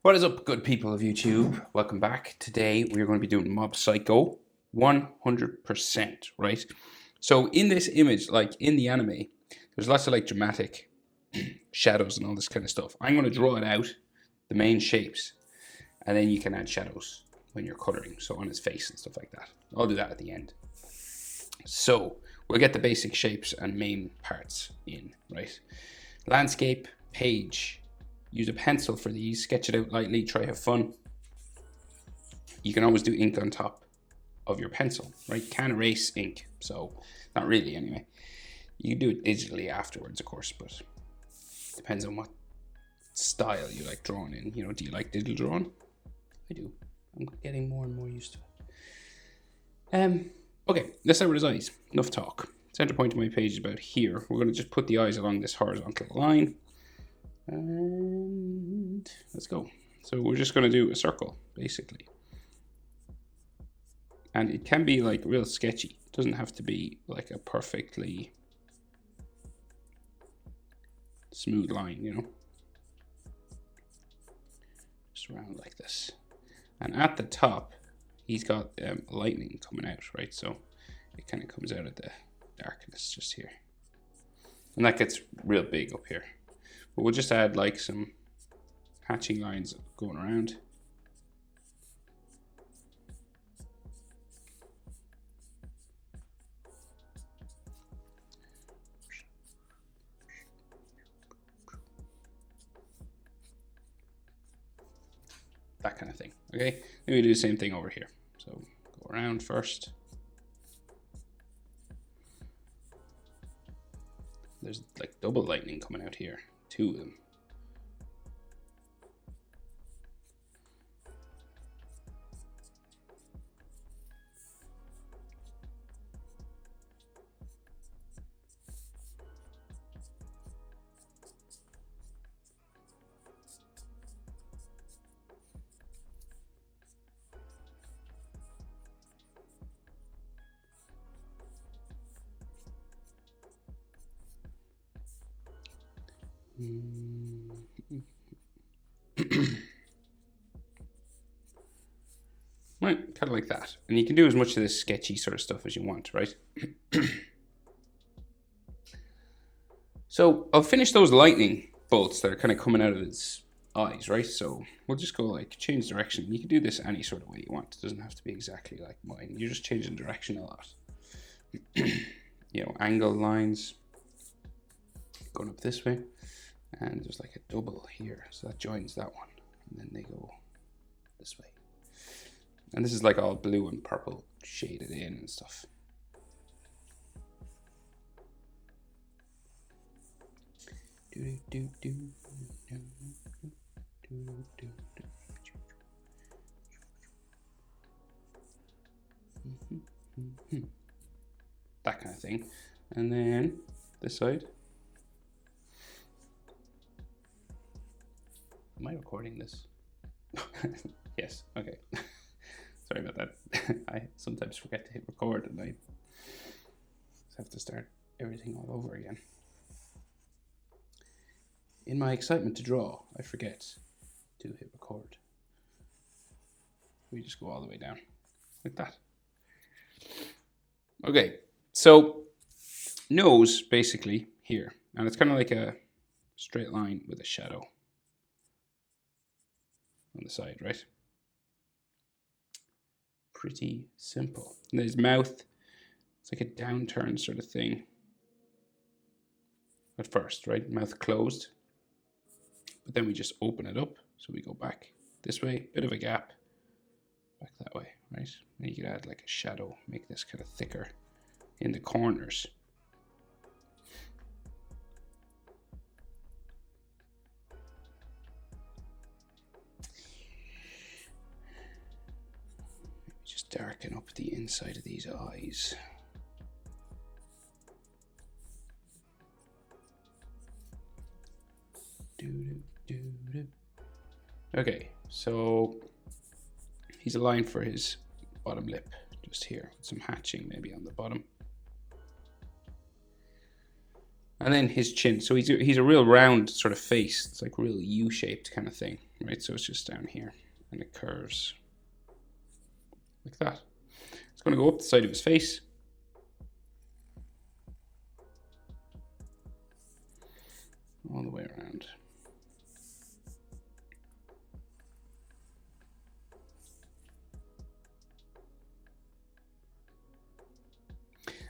What is up, good people of YouTube? Welcome back. Today we're going to be doing Mob Psycho 100%, right? So in this image, like in the anime, there's lots of like dramatic shadows and all this kind of stuff. I'm going to draw it out, the main shapes, and then you can add shadows when you're coloring, so on his face and stuff like that. I'll do that at the end. So we'll get the basic shapes and main parts in, right? Landscape, page. Use a pencil for these, sketch it out lightly, try have fun. You can always do ink on top of your pencil, right? You can't erase ink, so not really anyway. You can do it digitally afterwards, of course, but depends on what style you like drawing in. You know, do you like digital drawing? I do. I'm getting more and more used to it. Okay, let's start with his eyes. Enough talk. Center point of my page is about here. We're going to just put the eyes along this horizontal line. And let's go. So we're just going to do a circle, basically. And it can be like real sketchy. It doesn't have to be like a perfectly smooth line, you know. Just around like this. And at the top, he's got lightning coming out, right? So it kind of comes out of the darkness just here. And that gets real big up here. But we'll just add like some hatching lines going around. That kind of thing, okay? Then we do the same thing over here. So go around first. There's like double lightning coming out here. Two of them. Right, kind of like that. And you can do as much of this sketchy sort of stuff as you want, right? So I'll finish those lightning bolts that are kind of coming out of his eyes, right? So we'll just go like change direction. You can do this any sort of way you want. It doesn't have to be exactly like mine. You're just changing direction a lot. You know, angle lines going up this way. And there's like a double here. So that joins that one. And then they go this way. And this is like all blue and purple shaded in and stuff. That kind of thing. And then this side. Am I recording this? Yes, okay. Sorry about that. I sometimes forget to hit record and I just have to start everything all over again. In my excitement to draw, I forget to hit record. We just go all the way down like that. Okay, so nose basically here, and it's kind of like a straight line with a shadow on the side, right? Pretty simple. And his mouth, it's like a downturn sort of thing at first, right? Mouth closed, but then we just open it up. So we go back this way, bit of a gap, back that way, right? And you could add like a shadow, make this kind of thicker in the corners. Just darken up the inside of these eyes. Okay, so he's a line for his bottom lip, just here, with some hatching maybe on the bottom. And then his chin. So he's a real round sort of face. It's like real U-shaped kind of thing, right? So it's just down here and it curves like that. It's going to go up the side of his face. All the way around.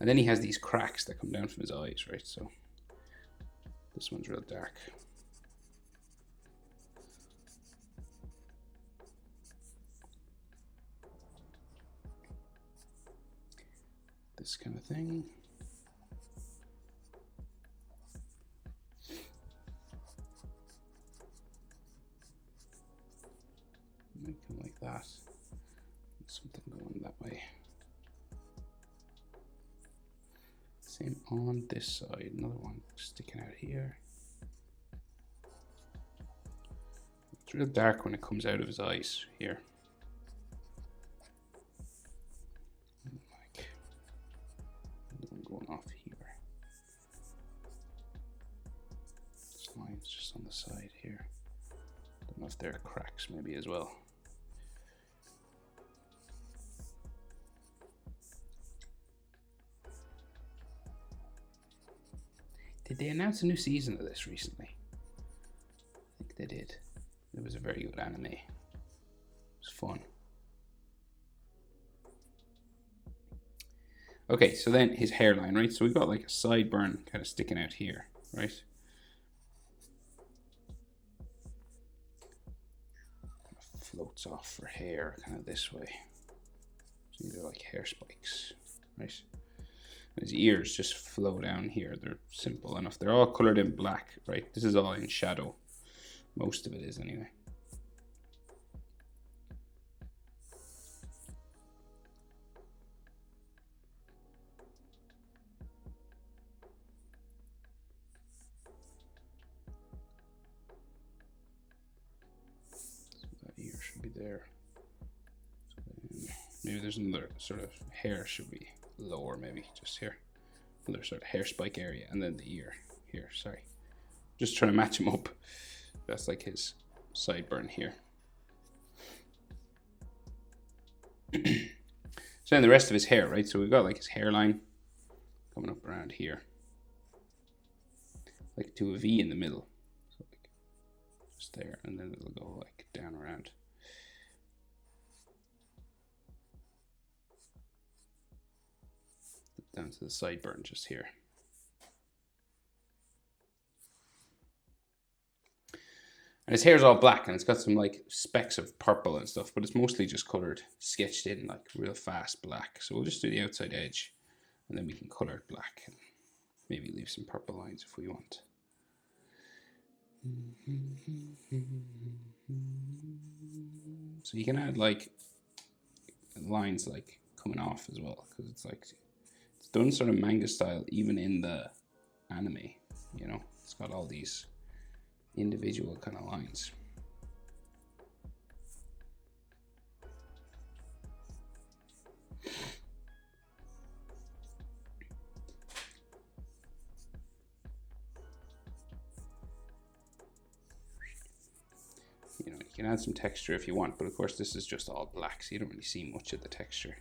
And then he has these cracks that come down from his eyes, right? So this one's real dark. This kind of thing. Make them like that. Something going that way. Same on this side. Another one sticking out here. It's real dark when it comes out of his eyes here. Like another one going off here. This line's just on the side here. Don't know if there are cracks maybe as well. Did they announce a new season of this recently? I think they did. It was a very good anime. It was fun. Okay, so then his hairline, right? So we've got like a sideburn kind of sticking out here, right? Floats off for hair kind of this way. So these are like hair spikes, right? His ears just flow down here. They're simple enough. They're all colored in black, right? This is all in shadow. Most of it is anyway. So that ear should be there. So maybe there's another sort of hair should be lower, maybe just here. Another sort of hair spike area, and then the ear here. Sorry, just trying to match him up. That's like his sideburn here. So then the rest of his hair, right? So we've got like his hairline coming up around here, like to a V in the middle. So like just there, and then it'll go like down around. Down to the sideburn just here. And his hair's all black and it's got some like specks of purple and stuff, but it's mostly just colored, sketched in like real fast black. So we'll just do the outside edge and then we can color it black and maybe leave some purple lines if we want. So you can add like lines like coming off as well, because it's like it's done sort of manga style even in the anime, you know. It's got all these individual kind of lines. You know, you can add some texture if you want, but of course this is just all black, so you don't really see much of the texture.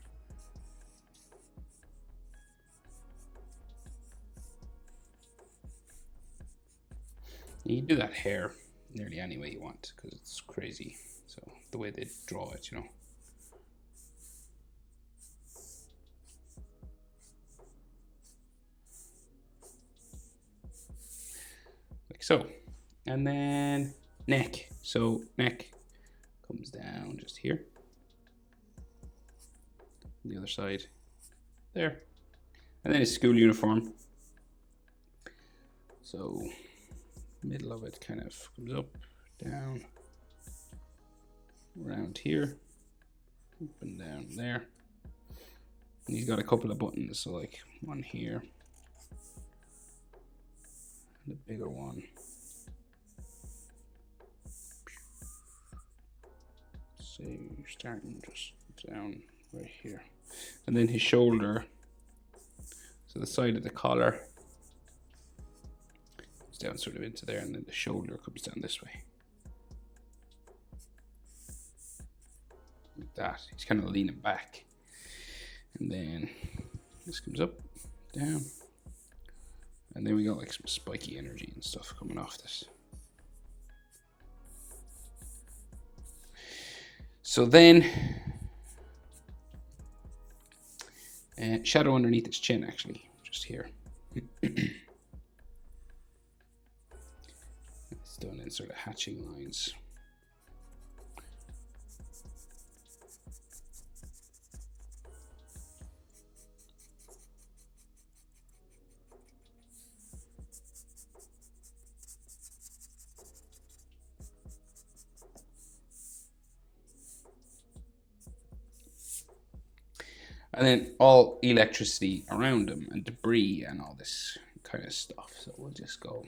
You can do that hair nearly any way you want because it's crazy. So the way they draw it, you know. Like so. And then neck. So neck comes down just here. The other side there. And then his school uniform. So middle of it kind of comes up, down, around here, up and down there. And he's got a couple of buttons, so like one here, and a bigger one. So you're starting just down right here. And then his shoulder, so the side of the collar, down sort of into there, and then the shoulder comes down this way. Like that. He's kind of leaning back. And then this comes up, down. And then we got like some spiky energy and stuff coming off this. So then, shadow underneath his chin, actually, just here. It's done in sort of hatching lines. And then all electricity around him and debris and all this kind of stuff. So we'll just go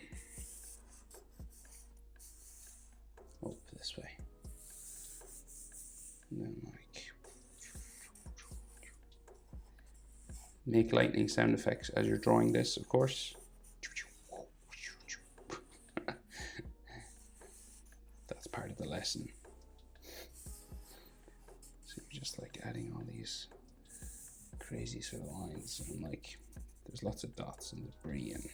up this way. And then like make lightning sound effects as you're drawing this, of course. That's part of the lesson. So you're just like adding all these crazy sort of lines, and like there's lots of dots and debris and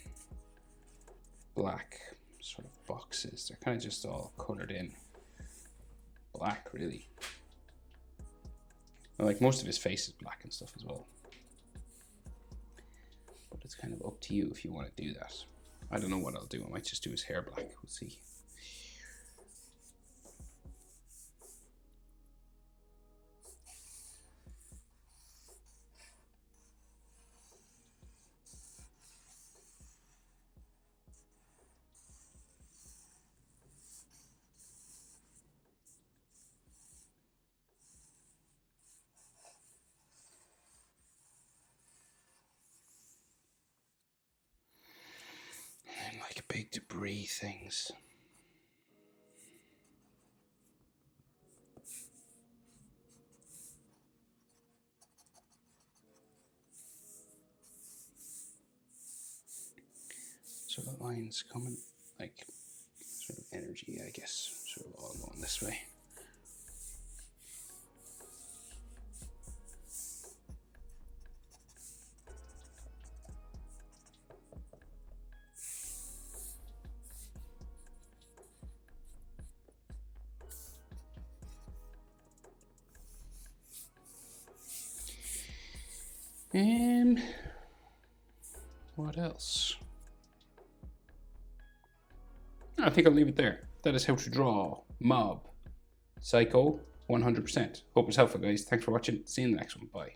black sort of boxes. They're kind of just all colored in black, really. And like most of his face is black and stuff as well, but it's kind of up to you if you want to do that. I don't know what I'll do. I might just do his hair black. We'll see. And like big debris things. Sort of lines coming, like sort of energy, I guess, sort of all going this way. What else? I think I'll leave it there. That is how to draw Mob Psycho 100%. Hope it's helpful, guys. Thanks for watching. See you in the next one. Bye.